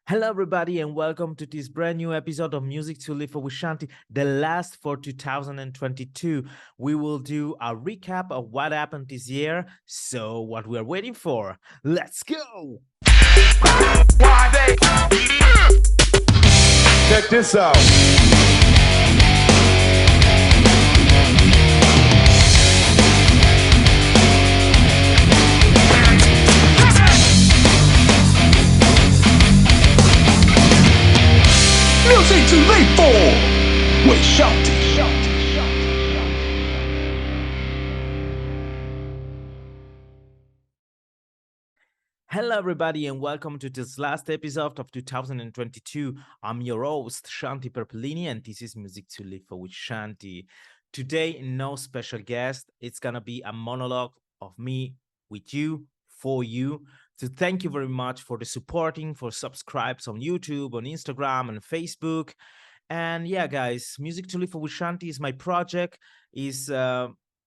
Hello, everybody, and welcome to this brand new episode of Music to Live for with Shanti, the last for 2022. We will do a recap of what happened this year. So, what we are waiting for? Let's go! Check this out. Music to live for with Shanti. Hello, everybody, and welcome to this last episode of 2022. I'm your host, Shanti Perpellini, and this is Music to Live for with Shanti. Today, no special guest. It's gonna be a monologue of me with you, for you. So thank you very much for the supporting, for subscribes on YouTube, on Instagram, and Facebook. And yeah, guys, Music to Live for with Shanti is my project. Is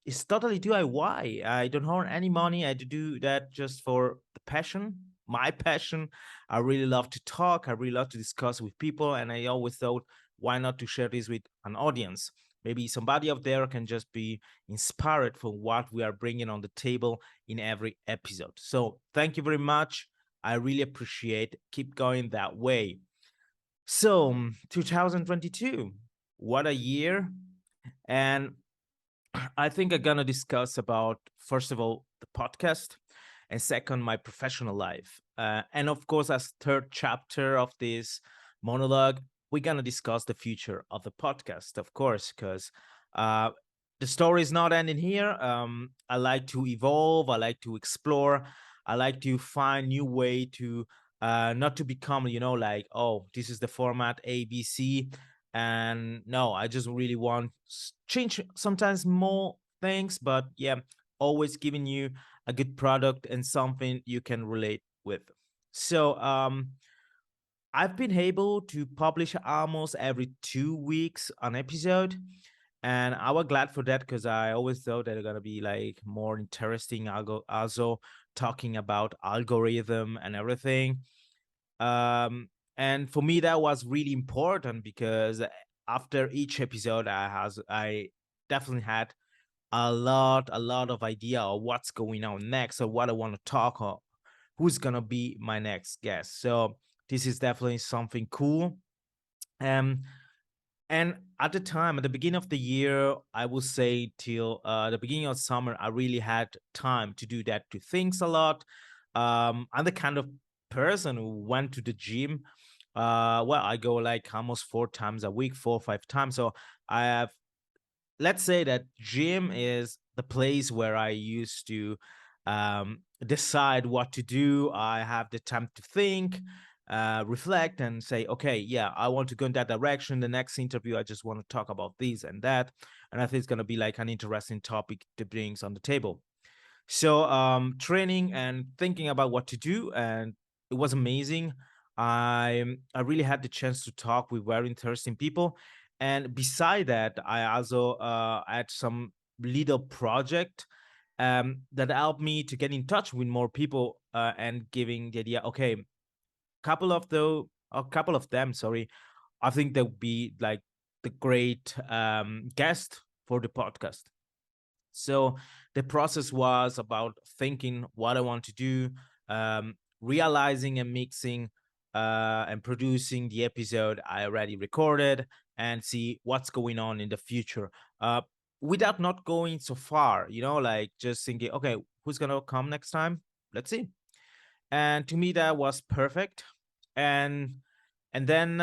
it's totally DIY. I don't earn any money. I do that just for the passion, my passion. I really love to talk. I really love to discuss with people, and I always thought, why not to share this with an audience? Maybe somebody out there can just be inspired for what we are bringing on the table in every episode. So thank you very much. I really appreciate. Keep going that way. So 2022, what a year! And I think I'm gonna discuss about first of all the podcast, and second my professional life, and of course as third chapter of this monologue, we're gonna discuss the future of the podcast, of course, because uh, the story is not ending here. I like to evolve. I like to explore. I like to find new way to not to become, like, oh, this is the format ABC, and no, I just really want change sometimes more things, but yeah, always giving you a good product and something you can relate with. So I've been able to publish almost every 2 weeks an episode, and I was glad for that because I always thought that they're gonna be like more interesting. Also talking about algorithm and everything. um and for me that was really important because after each episode I definitely had a lot of idea of what's going on next or what I want to talk or who's gonna be my next guest. So this is definitely something cool. um and at the time, at the beginning of the year, I would say till the beginning of summer, I really had time to do that, to things a lot. I'm the kind of person who went to the gym. Well, I go like almost 4 times a week, 4 or 5 times. So I have, let's say that gym is the place where I used to decide what to do. I have the time to think, reflect, and say, okay, yeah, I want to go in that direction. The next interview, I just want to talk about this and that. And I think it's going to be like an interesting topic to bring on the table. So, training and thinking about what to do, and it was amazing. I really had the chance to talk with very interesting people, and beside that, I also had some little project that helped me to get in touch with more people and giving the idea. Okay, a couple of them, sorry, I think they'll be like the great guest for the podcast. So the process was about thinking what I want to do, realizing and mixing and producing the episode I already recorded, and see what's going on in the future. Without not going so far, like just thinking, okay, who's gonna come next time? Let's see. And to me, that was perfect. And then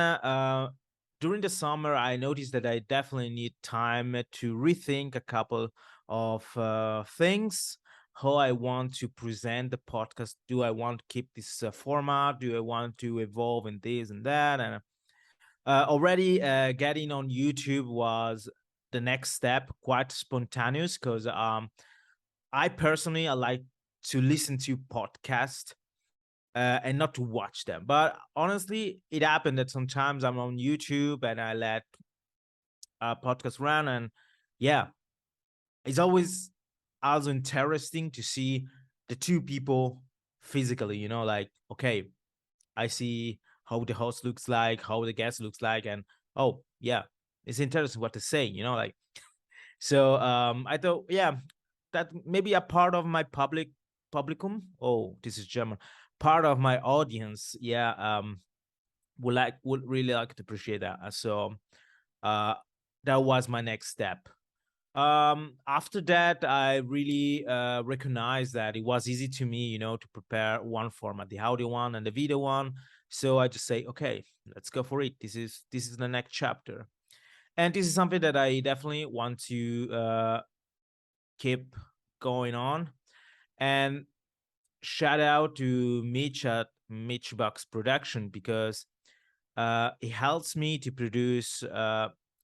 during the summer, I noticed that I definitely need time to rethink a couple of things. How I want to present the podcast. Do I want to keep this format? Do I want to evolve in this and that? And already getting on YouTube was the next step, quite spontaneous because I personally I like to listen to podcasts and not to watch them. But honestly, it happened that sometimes I'm on YouTube and I let a podcast run, and yeah, it's always also interesting to see the two people physically. Like, okay, I see how the host looks like, how the guest looks like, and oh yeah, it's interesting what to say, like. So I thought, yeah, that maybe a part of my publicum. Oh, this is German. Part of my audience, yeah, would really like to appreciate that. So uh, that was my next step. After that, I really recognized that it was easy to me, to prepare one format, the audio one and the video one. So I just say, okay, let's go for it. This is the next chapter, and this is something that I definitely want to keep going on. And shout out to Mitch at Mitchbox Production, because it helps me to produce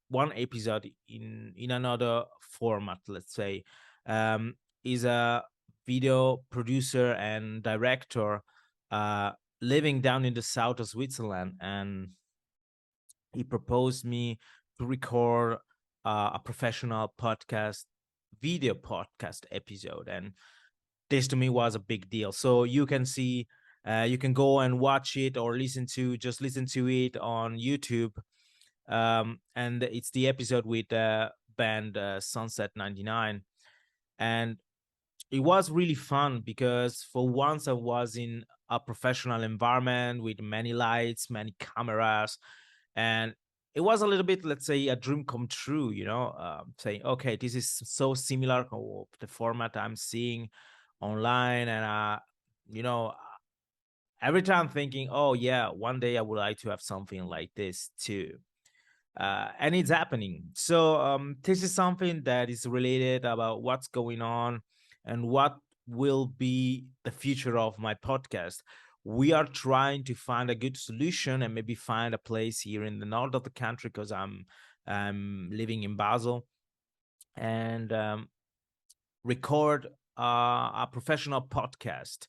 one episode in another format. Let's say, um, is a video producer and director uh, living down in the south of Switzerland, and he proposed me to record a professional podcast, video podcast episode, and this to me was a big deal. So you can see, you can go and watch it or listen to it on YouTube. And it's the episode with band Sunset 99. And it was really fun because for once I was in a professional environment with many lights, many cameras, and it was a little bit, let's say, a dream come true. Saying, okay, this is so similar to the format I'm seeing online, and you know, every time thinking, oh yeah, one day I would like to have something like this too. And it's happening. So this is something that is related about what's going on and what will be the future of my podcast. We are trying to find a good solution and maybe find a place here in the north of the country, because I'm living in Basel, and record a professional podcast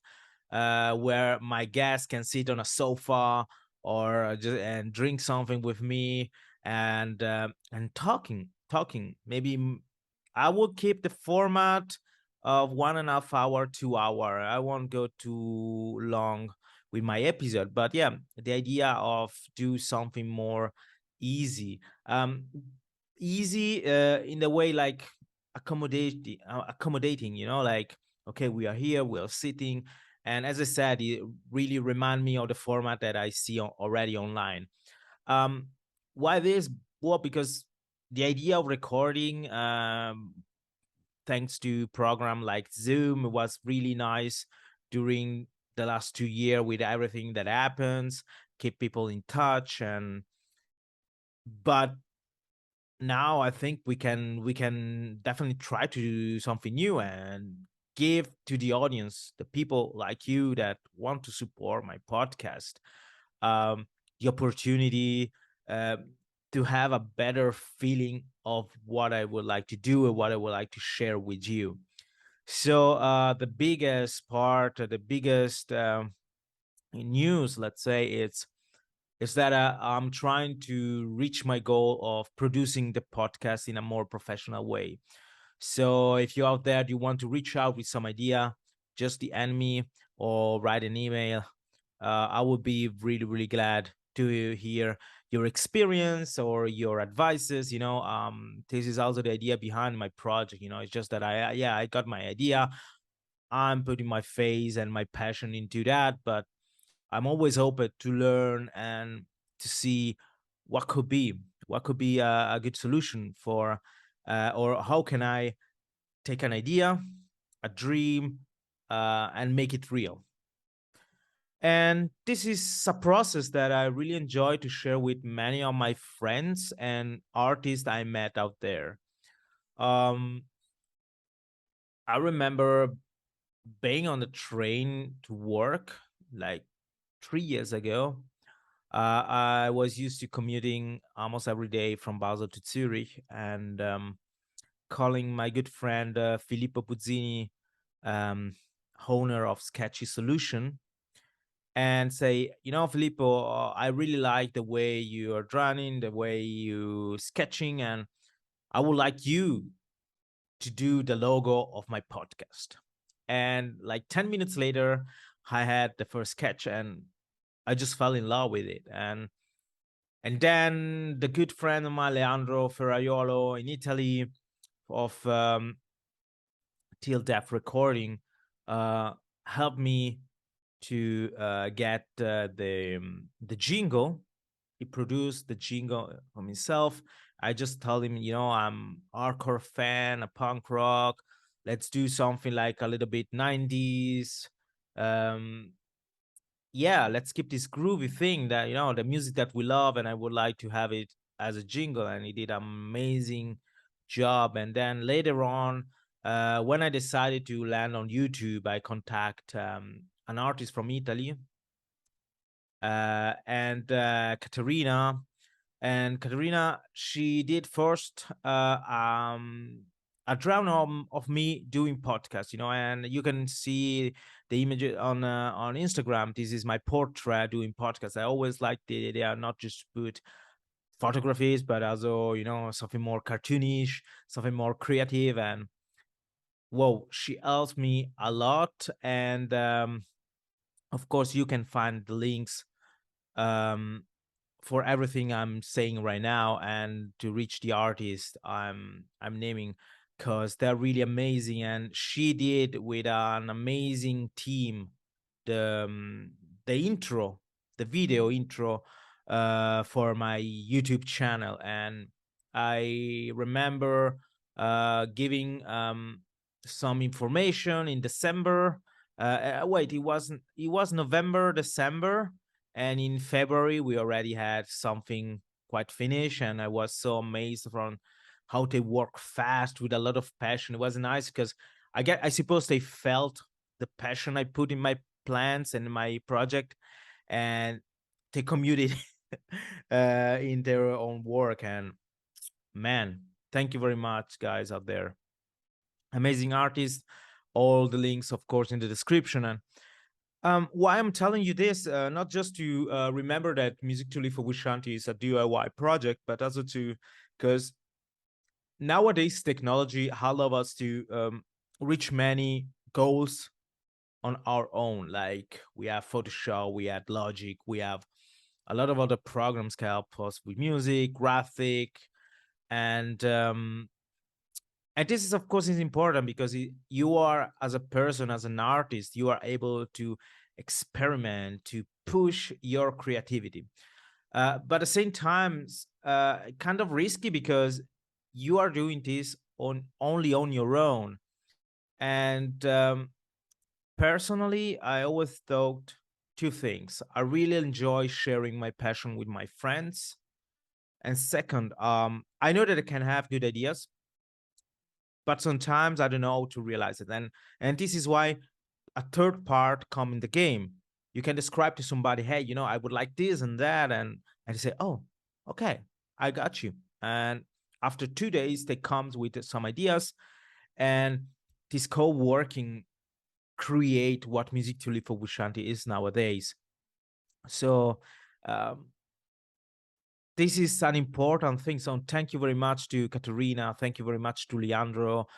where my guest can sit on a sofa or just and drink something with me, and talking. Maybe I will keep the format of 1.5 hour, 2 hour. I won't go too long with my episode, but yeah, the idea of do something more easy, easy in the way like accommodating, like, okay, we are here, we're sitting, and as I said, it really remind me of the format that I see already online. um why this? Well, because the idea of recording, thanks to program like Zoom, was really nice during the last 2 years with everything that happens, keep people in touch. And but now I think we can definitely try to do something new and give to the audience, the people like you that want to support my podcast, the opportunity uh, to have a better feeling of what I would like to do and what I would like to share with you. So the biggest part, the biggest news, let's say, is that I'm trying to reach my goal of producing the podcast in a more professional way. So if you're out there, you want to reach out with some idea, just DM me or write an email. I would be really, really glad to hear your experience or your advices. This is also the idea behind my project. It's just that I got my idea. I'm putting my face and my passion into that, but I'm always open to learn and to see what could be a good solution for, or how can I take an idea, a dream, and make it real. And this is a process that I really enjoy to share with many of my friends and artists I met out there. Um, I remember being on the train to work like 3 years ago. I was used to commuting almost every day from Basel to Zurich, and calling my good friend Filippo Buzzini, um, owner of Sketchy Solution, and say, Filippo, I really like the way you are drawing, the way you sketching, and I would like you to do the logo of my podcast. And like 10 minutes later, I had the first sketch, and I just fell in love with it. And then the good friend of mine, Leandro Ferraiuolo in Italy, of Till Death Recording, uh, helped me to get the jingle. He produced the jingle from himself. I just told him, I'm hardcore fan, a punk rock. Let's do something like a little bit 90s. Um, yeah, let's keep this groovy thing that, the music that we love, and I would like to have it as a jingle. And he did an amazing job. And then later on, when I decided to land on YouTube, I contact an artist from Italy, and Caterina. And Caterina, she did first a drawing of me doing podcast, and you can see the image on Instagram. This is my portrait doing podcast. I always like they are not just put photographies, but also something more cartoonish, something more creative. And whoa, she helps me a lot. And of course, you can find the links um, for everything I'm saying right now, and to reach the artist I'm naming, because they're really amazing. And she did with an amazing team the the intro, the video intro for my YouTube channel. And I remember giving some information in December. Wait, it was November, December, and in February we already had something quite finished. And I was so amazed from how they work fast with a lot of passion. It was nice because I suppose they felt the passion I put in my plans and my project, and they commuted in their own work. And man, thank you very much, guys out there. Amazing artists. All the links, of course, in the description. And why I'm telling you this, not just to remember that Music to Live for Shanti is a DIY project, but also to, because nowadays technology allows us to reach many goals on our own. Like we have Photoshop, we have Logic, we have a lot of other programs can help us with music, graphic, and this is, of course, is important because you are, as a person, as an artist, you are able to experiment, to push your creativity. But at the same time, kind of risky because you are doing this on only on your own. And personally, I always thought two things. I really enjoy sharing my passion with my friends. And second, I know that I can have good ideas, but sometimes I don't know how to realize it. And this is why a third part come in the game. You can describe to somebody, hey, I would like this and that, and they say, oh, okay, I got you. And after 2 days, they comes with some ideas, and this co-working create what Music to Live for Shanti is nowadays. So um, this is an important thing. So thank you very much to Caterina. Thank you very much to Leandro,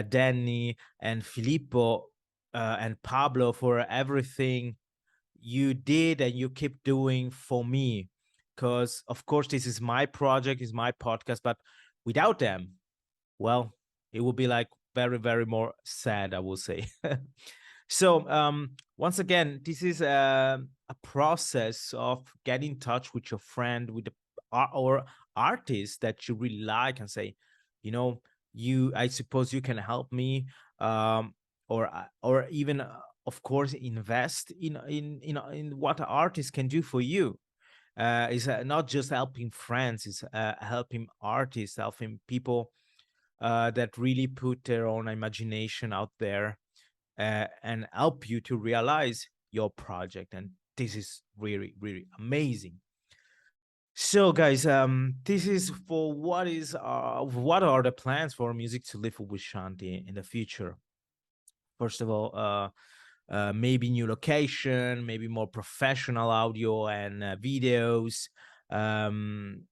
Danny, and Filippo, and Pablo for everything you did and you keep doing for me. Because, of course, this is my project, is my podcast, but without them, well, it would be like very, very more sad, I will say. So, once again, this is a process of getting in touch with your friend, with the or artist that you really like, and say, you know, I suppose you can help me, or even, of course, invest in what an artist can do for you. Is not just helping friends; it's helping artists, helping people that really put their own imagination out there, and help you to realize your project. And this is really, really amazing. So, guys, this is for what are the plans for Music to Live with Shanti in the future. First of all, maybe new location, maybe more professional audio and videos. Um,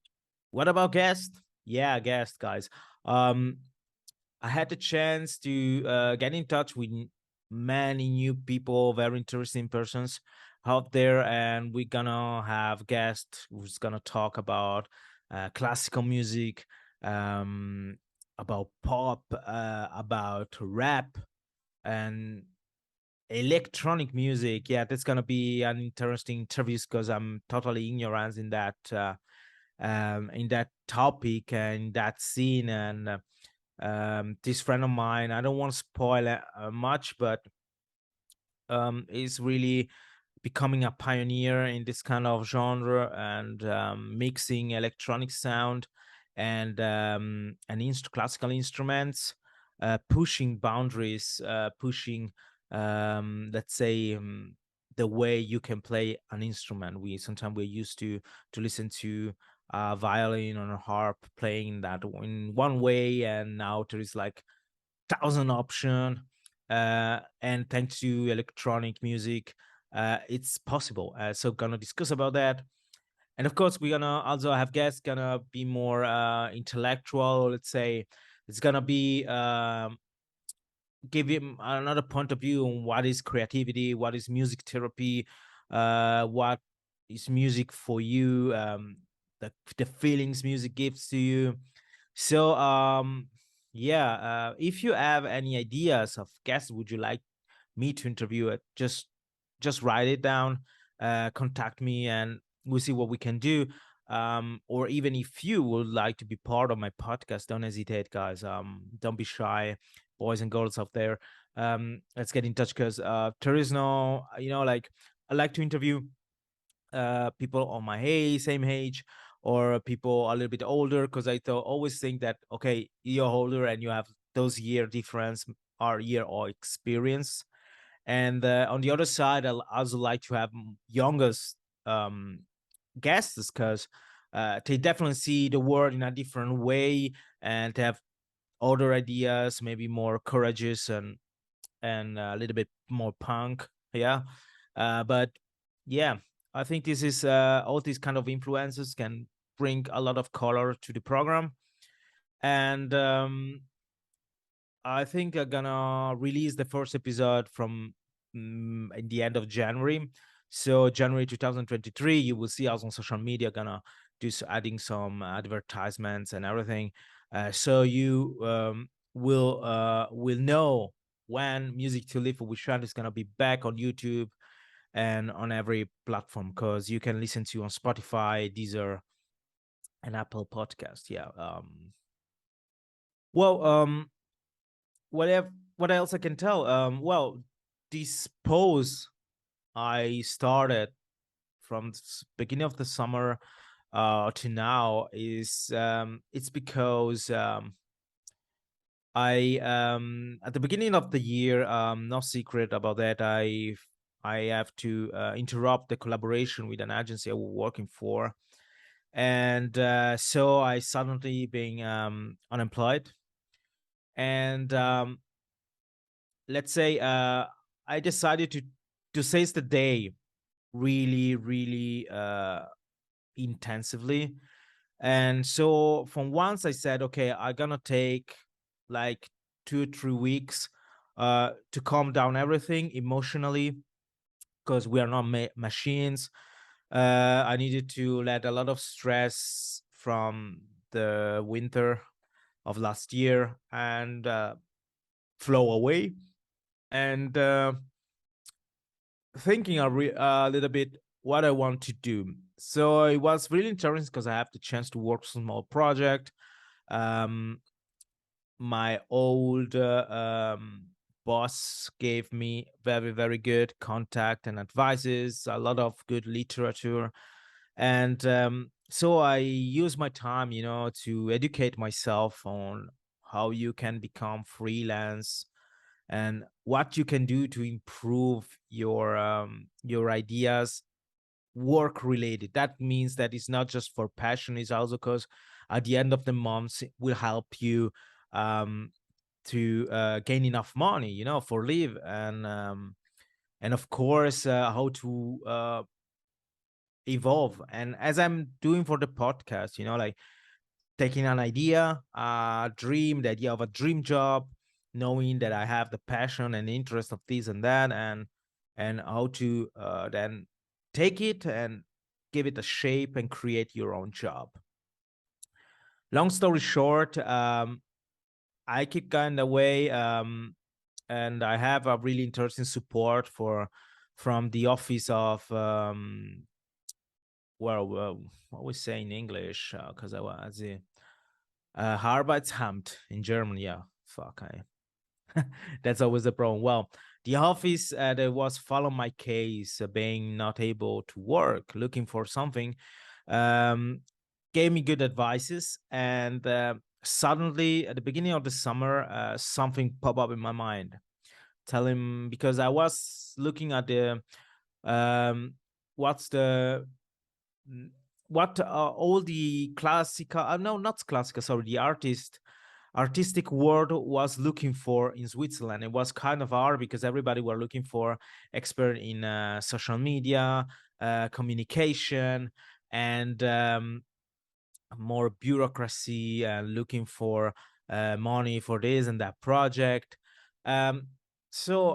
what about guests? Yeah, guests, guys. Um, I had the chance to get in touch with many new people, very interesting persons. out there, and we're gonna have guest who's gonna talk about classical music, um, about pop, about rap, and electronic music. Yeah, that's gonna be an interesting interview because I'm totally ignorant in that topic and that scene. And this friend of mine, I don't want to spoil much, but is really becoming a pioneer in this kind of genre, and mixing electronic sound and classical instruments, pushing boundaries, pushing, let's say, the way you can play an instrument. We sometimes we're used to listen to violin or a harp playing that in one way, and now there is like thousand option, and thanks to electronic music, it's possible. So gonna discuss about that, and of course we're gonna also have guests gonna be more intellectual, let's say. It's gonna be give him another point of view on what is creativity, what is music therapy, what is music for you, the feelings music gives to you. So yeah, if you have any ideas of guests would you like me to interview it, just write it down, contact me, and we'll see what we can do. Or even if you would like to be part of my podcast, don't hesitate, guys. Don't be shy, boys and girls out there. Let's get in touch, because there is no, like, I like to interview people on my same age, or people a little bit older, because always think that, okay, you're older and you have those year difference or year or experience. And on the other side, I also like to have youngest um, guests, because they definitely see the world in a different way, and they have other ideas, maybe more courageous and a little bit more punk. Yeah. But yeah, I think this is all these kind of influences can bring a lot of color to the program. And I think I'm gonna release the first episode from in the end of January. So January 2023, you will see us on social media, gonna adding some advertisements and everything. So you will know when Music to Live with Shanti is gonna be back on YouTube and on every platform, because you can listen to on Spotify, Deezer, and Apple Podcast. Yeah. Well, what else I can tell? Well, this pose I started from beginning of the summer to now is it's because I at the beginning of the year, no secret about that, I have to interrupt the collaboration with an agency I was working for, and so I suddenly being unemployed, and let's say I decided to seize the day really, really intensively. And so from once I said, okay, I'm gonna take like 2 or 3 weeks to calm down everything emotionally, because we are not machines. I needed to let a lot of stress from the winter of last year and flow away. And thinking a little bit what I want to do. So it was really interesting because I have the chance to work on a small project. Um, my old boss gave me very, very good contact and advices, a lot of good literature. And so I use my time, to educate myself on how you can become freelance and what you can do to improve your ideas work related. That means that it's not just for passion, it's also because at the end of the month it will help you um to gain enough money, for live. And of course how to evolve. And as I'm doing for the podcast, like taking an idea, a dream, the idea of a dream job, knowing that I have the passion and interest of this and that, and how to then take it and give it a shape and create your own job. Long story short, I keep going away, and I have a really interesting support from the office of what we say in English, because I was Arbeitsamt in German. Yeah, fuck, that's always the problem. Well, the office that was following my case, being not able to work, looking for something, um, gave me good advices. And suddenly, at the beginning of the summer, something popped up in my mind. Tell him, because I was looking at the um, what's the what all the classical, no, not classical, sorry, the artistic world was looking for in Switzerland. It was kind of hard because everybody were looking for expert in social media, communication, and more bureaucracy, looking for money for this and that project. Um, so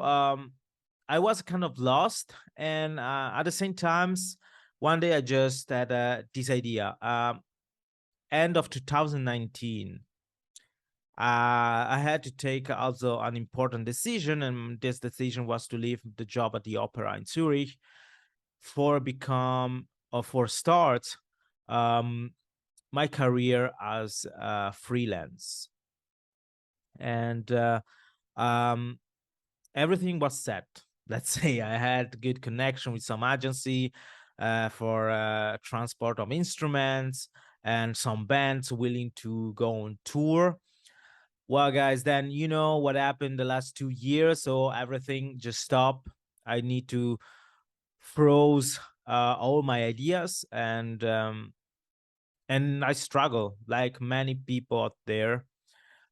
I was kind of lost, and at the same times, one day I just had this idea. End of 2019, I had to take also an important decision, and this decision was to leave the job at the opera in Zurich for become or for start um, my career as freelance. And um, everything was set. Let's say I had good connection with some agency for transport of instruments and some bands willing to go on tour. Well, guys, then you know what happened the last 2 years, so everything just stopped. I need to froze all my ideas, and I struggle like many people out there,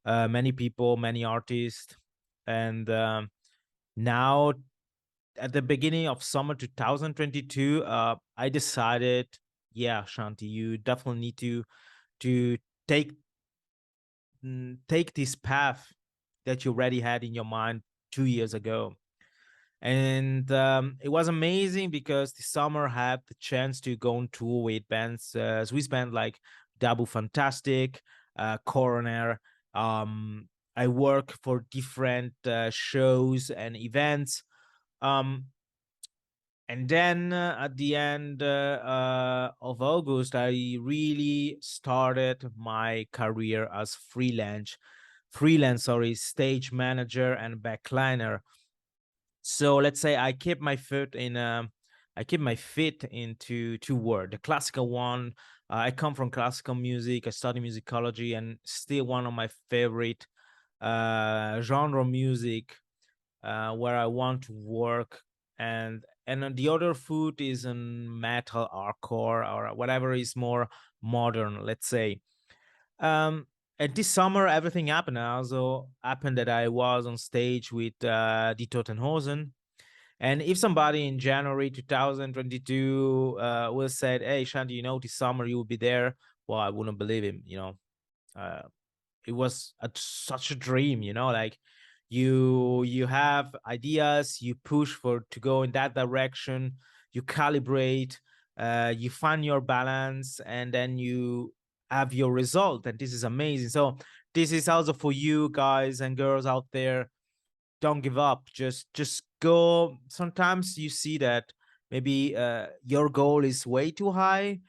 many people, many artists, and now at the beginning of summer 2022, I decided, yeah, Shanti, you definitely need to take take this path that you already had in your mind 2 years ago. And it was amazing because the summer had the chance to go on tour with bands, Swiss band like Dabu Fantastic, Coroner. I work for different shows and events. Um, and then at the end of August, I really started my career as sorry, stage manager and backliner. So let's say I keep my feet into two words. The classical one, I come from classical music. I study musicology, and still one of my favorite genre music, where I want to work. And then the other foot is in metal, hardcore, or whatever is more modern, let's say. Um, and this summer, everything happened. Also happened that I was on stage with Die Totenhosen. And if somebody in January 2022 will said, "Hey, Shanti, you know, this summer you will be there," well, I wouldn't believe him. Uh, it was such a dream. Like you have ideas, you push for to go in that direction, you calibrate, you find your balance, and then you have your result, and this is amazing. So this is also for you guys and girls out there. Don't give up, just go. Sometimes you see that maybe your goal is way too high,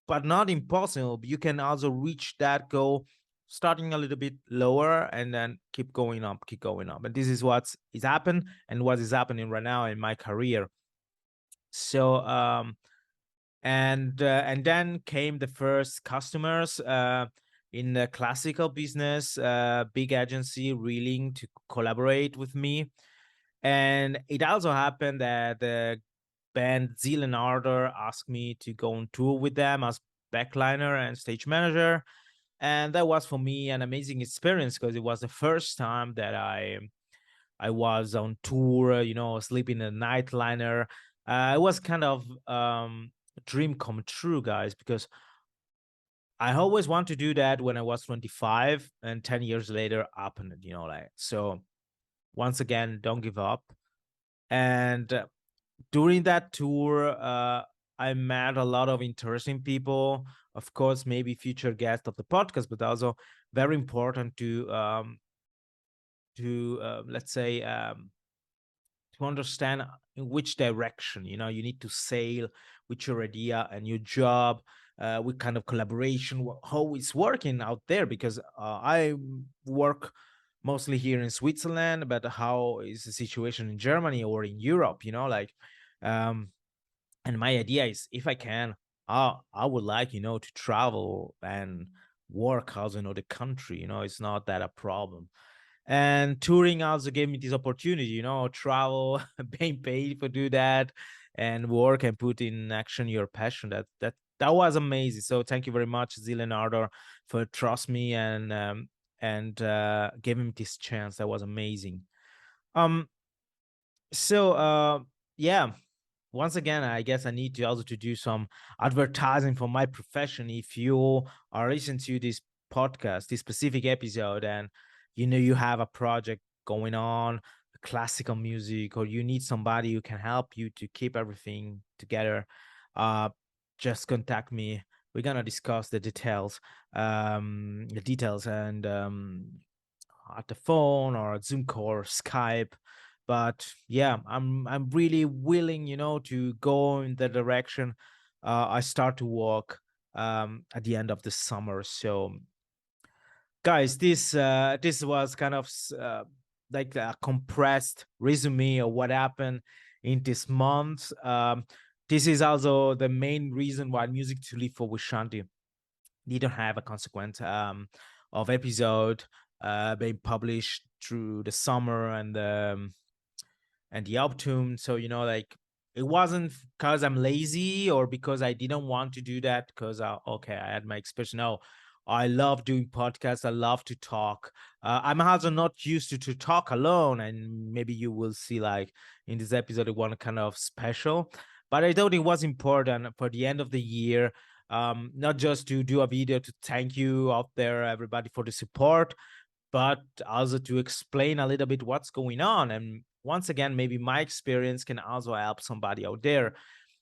but not impossible. You can also reach that goal starting a little bit lower and then keep going up, keep going up. And this is what is happened and what is happening right now in my career. So and then came the first customers in the classical business, big agency willing to collaborate with me. And it also happened that the band Zealand Ardor asked me to go on tour with them as backliner and stage manager. And that was for me an amazing experience because it was the first time that I was on tour, sleeping in a nightliner. It was kind of a dream come true, guys, because I always want to do that when I was 25, and 10 years later happened, like. So once again, don't give up. And During that tour, I met a lot of interesting people. Of course, maybe future guests of the podcast, but also very important to let's say to understand in which direction you need to sail with your idea and your job, what kind of collaboration, how it's working out there, because I work mostly here in Switzerland, but how is the situation in Germany or in Europe, like um and my idea is, if I can, I would like to travel and work also in other country. It's not that a problem. And touring also gave me this opportunity, travel, being paid for do that, and work and put in action your passion. That was amazing. So thank you very much, Leonardo, for trust me and giving me this chance. That was amazing. um so yeah, once again, I guess I need to also to do some advertising for my profession. If you are listening to this podcast, this specific episode, and you have a project going on, classical music, or you need somebody who can help you to keep everything together, uh, just contact me. We're gonna discuss the details, and at the phone or a Zoom call or Skype. But yeah, I'm really willing, to go in the direction. I start to walk at the end of the summer. So, guys, this was kind of like a compressed resume of what happened in this month. This is also the main reason why Music to Live for with Shanti didn't have a consequence of episode being published through the summer and the autumn. So like, it wasn't because I'm lazy or because I didn't want to do that, because okay, I had my expression. No, I love doing podcasts. I love to talk. I'm also not used to talk alone, and maybe you will see, like, in this episode one kind of special. But I thought it was important for the end of the year, not just to do a video to thank you out there, everybody, for the support, but also to explain a little bit what's going on. And once again, maybe my experience can also help somebody out there.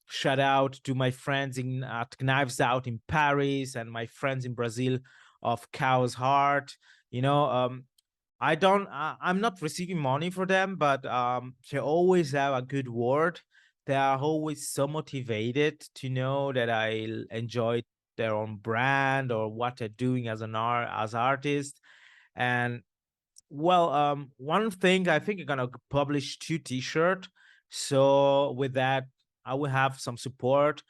Shout out to my friends in at Knives Out in Paris and my friends in Brazil of Cow's Heart. You know, I'm not receiving money for them, but they always have a good word. They are always so motivated to know that I enjoy their own brand or what they're doing as as artist. And well, one thing, I think I'm gonna publish two T-shirt. So with that, I will have some support.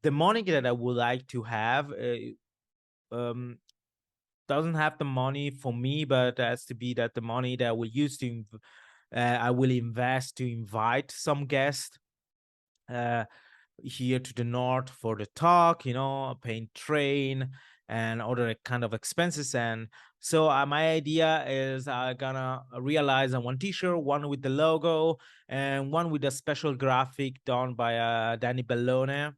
The money that I would like to have um, doesn't have the money for me, but has to be that the money that I will use I will invest to invite some guests uh, here to the north for the talk, paying train and other kind of expenses. And so my idea is I'm gonna realize on one T-shirt, one with the logo and one with a special graphic done by Danny Bellone.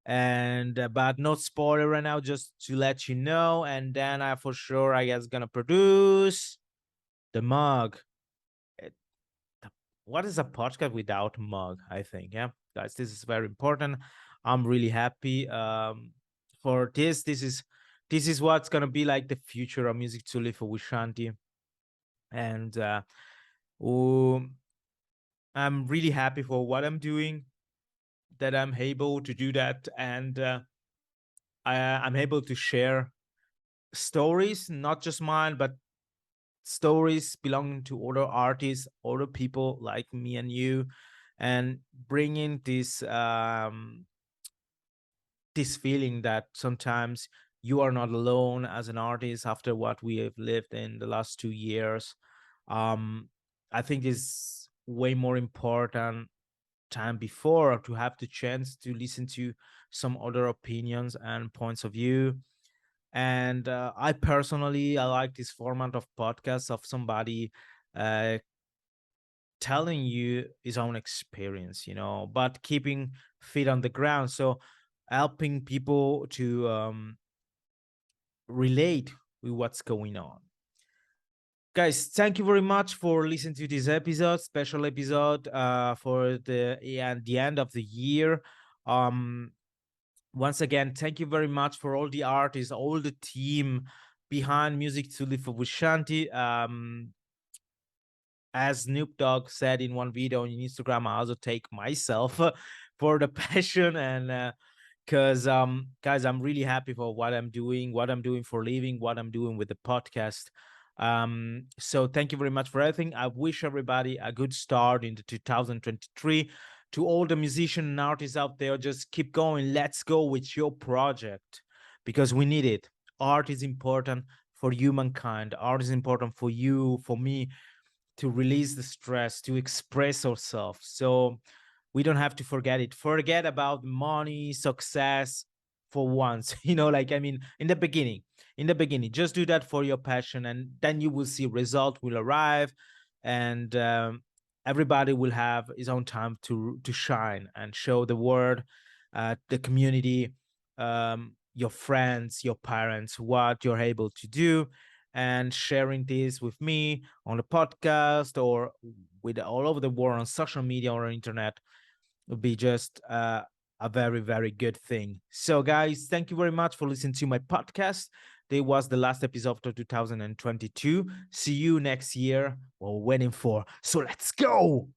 And but no spoiler right now, just to let you know. And then I for sure, I guess, gonna produce the mug. Eh, What is a podcast without mug? I think, yeah, guys, this is very important. I'm really happy for this. This is what's gonna be like the future of Music to Live with Shanti. And um, I'm really happy for what I'm doing, that I'm able to do that, and I'm able to share stories, not just mine, but stories belonging to other artists, other people like me and you, and bringing this feeling that sometimes you are not alone as an artist after what we have lived in the last 2 years. um I think is way more important time before to have the chance to listen to some other opinions and points of view. And I personally, I like this format of podcast of somebody uh telling you his own experience, but keeping feet on the ground. So helping people to relate with what's going on. Guys, thank you very much for listening to this episode, special episode for the end of the year. Um, Once again, thank you very much for all the artists, all the team behind Music to Live with Shanti. As Snoop Dogg said in one video on Instagram, I also take myself for the passion and because guys, I'm really happy for what I'm doing for living, what I'm doing with the podcast. So thank you very much for everything. I wish everybody a good start into 2023. To all the musicians and artists out there, just keep going. Let's go with your project because we need it. Art is important for humankind. Art is important for you, for me, to release the stress, to express ourselves. So we don't have to forget it. Forget about money, success for once. Like I mean, in the beginning, just do that for your passion, and then you will see result will arrive, and everybody will have his own time to shine and show the world, the community, your friends, your parents, what you're able to do, and sharing this with me on the podcast or with all over the world on social media or on internet would be just a very, very good thing. So, guys, thank you very much for listening to my podcast. This was the last episode of 2022. See you next year. We're waiting for. So, let's go.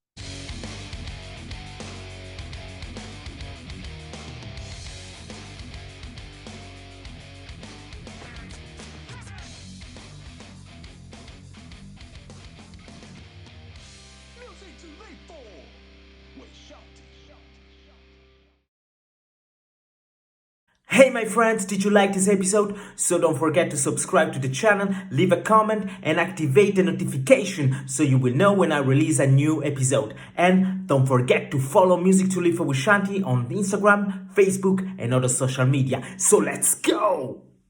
Music to live for with Shanti. Hey my friends, did you like this episode? So don't forget to subscribe to the channel, leave a comment and activate the notification so you will know when I release a new episode. And don't forget to follow Music to Live with Shanti on Instagram, Facebook and other social media. So let's go!